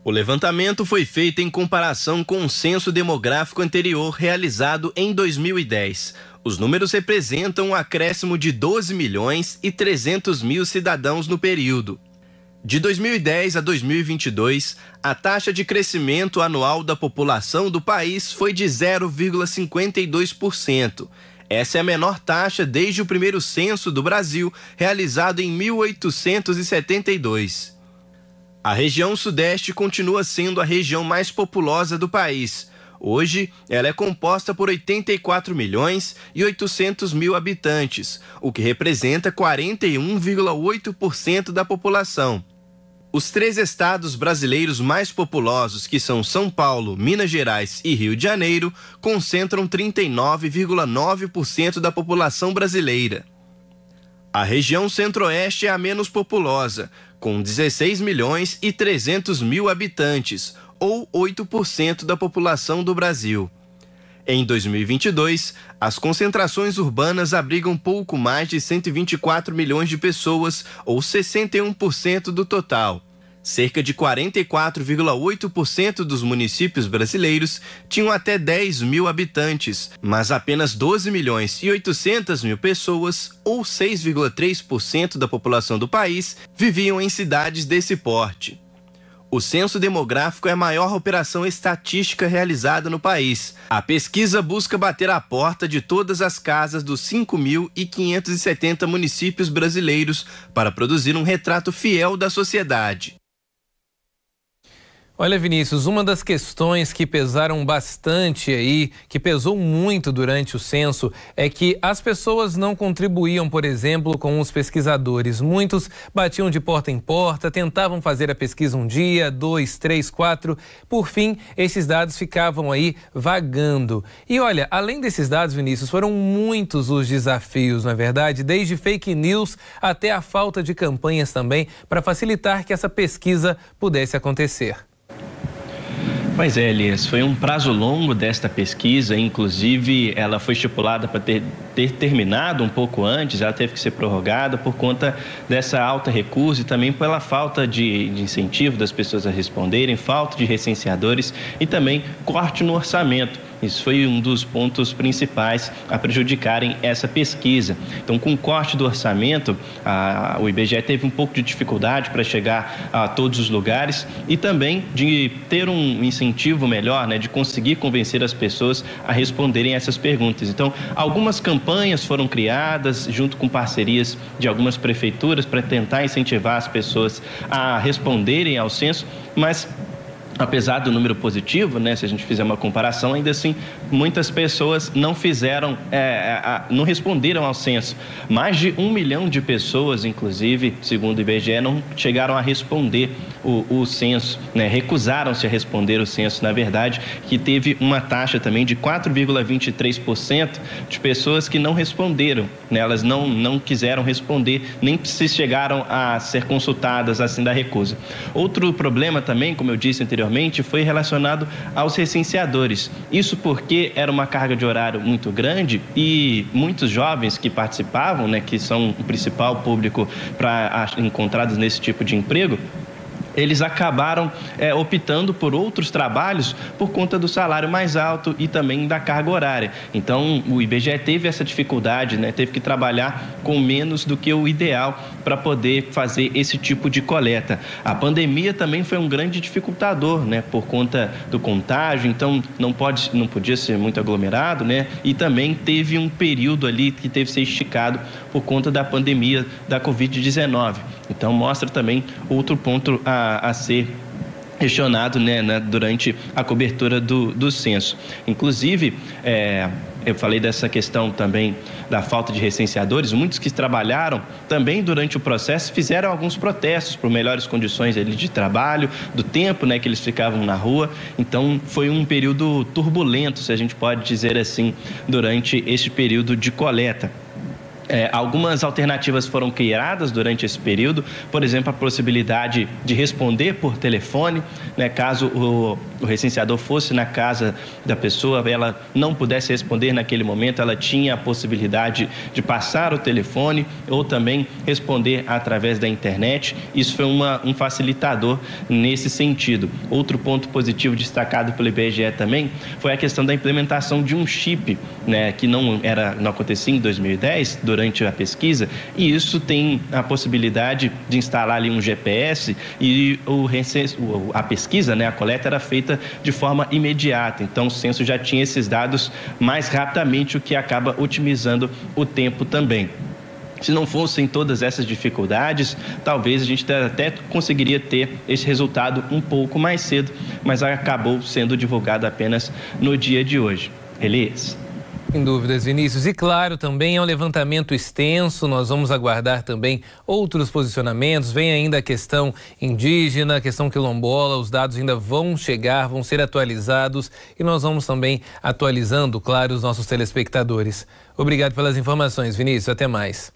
O levantamento foi feito em comparação com o censo demográfico anterior realizado em 2010. Os números representam um acréscimo de 12 milhões e 300 mil cidadãos no período. De 2010 a 2022, a taxa de crescimento anual da população do país foi de 0,52%. Essa é a menor taxa desde o primeiro censo do Brasil, realizado em 1872. A região Sudeste continua sendo a região mais populosa do país. Hoje, ela é composta por 84 milhões e 800 mil habitantes, o que representa 41,8% da população. Os 3 estados brasileiros mais populosos, que são São Paulo, Minas Gerais e Rio de Janeiro, concentram 39,9% da população brasileira. A região Centro-Oeste é a menos populosa, com 16 milhões e 300 mil habitantes, ou 8% da população do Brasil. Em 2022, as concentrações urbanas abrigam pouco mais de 124 milhões de pessoas, ou 61% do total. Cerca de 44,8% dos municípios brasileiros tinham até 10 mil habitantes, mas apenas 12 milhões e 800 mil pessoas, ou 6,3% da população do país, viviam em cidades desse porte. O censo demográfico é a maior operação estatística realizada no país. A pesquisa busca bater a porta de todas as casas dos 5.570 municípios brasileiros para produzir um retrato fiel da sociedade. Olha, Vinícius, uma das questões que pesaram bastante aí, que pesou muito durante o censo, é que as pessoas não contribuíam, por exemplo, com os pesquisadores. Muitos batiam de porta em porta, tentavam fazer a pesquisa um dia, 2, 3, 4. Por fim, esses dados ficavam aí vagando. E olha, além desses dados, Vinícius, foram muitos os desafios, não é verdade? Desde fake news até a falta de campanhas também, para facilitar que essa pesquisa pudesse acontecer. Pois é, Elias, foi um prazo longo desta pesquisa, inclusive ela foi estipulada para ter terminado um pouco antes, ela teve que ser prorrogada por conta dessa alta recurso e também pela falta de incentivo das pessoas a responderem, falta de recenseadores e também corte no orçamento. Isso foi um dos pontos principais a prejudicarem essa pesquisa. Então, com o corte do orçamento, o IBGE teve um pouco de dificuldade para chegar a todos os lugares e também de ter um incentivo melhor, né, de conseguir convencer as pessoas a responderem essas perguntas. Então, algumas campanhas foram criadas junto com parcerias de algumas prefeituras para tentar incentivar as pessoas a responderem ao censo, mas apesar do número positivo, né, se a gente fizer uma comparação, ainda assim, muitas pessoas não fizeram, não responderam ao censo. Mais de 1 milhão de pessoas, inclusive, segundo o IBGE, não chegaram a responder o censo, né, recusaram-se a responder o censo, na verdade, que teve uma taxa também de 4,23% de pessoas que não responderam, né, elas não quiseram responder, nem se chegaram a ser consultadas assim da recusa. Outro problema também, como eu disse anteriormente, foi relacionado aos recenseadores. Isso porque era uma carga de horário muito grande e muitos jovens que participavam, né, que são o principal público encontrados nesse tipo de emprego, eles acabaram optando por outros trabalhos por conta do salário mais alto e também da carga horária. Então, o IBGE teve essa dificuldade, né? Teve que trabalhar com menos do que o ideal para poder fazer esse tipo de coleta. A pandemia também foi um grande dificultador, né? Por conta do contágio, então não podia ser muito aglomerado, né? E também teve um período ali que teve que ser esticado por conta da pandemia da Covid-19. Então, mostra também outro ponto a ser questionado, né, durante a cobertura do censo. Inclusive, eu falei dessa questão também da falta de recenseadores. Muitos que trabalharam também durante o processo fizeram alguns protestos por melhores condições de trabalho, do tempo, né, que eles ficavam na rua. Então, foi um período turbulento, se a gente pode dizer assim, durante este período de coleta. Algumas alternativas foram criadas durante esse período, por exemplo, a possibilidade de responder por telefone, né, caso o recenseador fosse na casa da pessoa, ela não pudesse responder naquele momento, ela tinha a possibilidade de passar o telefone ou também responder através da internet. Isso foi um facilitador nesse sentido. Outro ponto positivo destacado pelo IBGE também foi a questão da implementação de um chip, né, que não acontecia em 2010, durante a pesquisa, e isso tem a possibilidade de instalar ali um GPS e a pesquisa, né, a coleta era feita de forma imediata, então o censo já tinha esses dados mais rapidamente, o que acaba otimizando o tempo também. Se não fossem todas essas dificuldades, talvez a gente até conseguiria ter esse resultado um pouco mais cedo, mas acabou sendo divulgado apenas no dia de hoje. Elias. Sem dúvidas, Vinícius. E claro, também é um levantamento extenso, nós vamos aguardar também outros posicionamentos, vem ainda a questão indígena, a questão quilombola, os dados ainda vão chegar, vão ser atualizados e nós vamos também atualizando, claro, os nossos telespectadores. Obrigado pelas informações, Vinícius, até mais.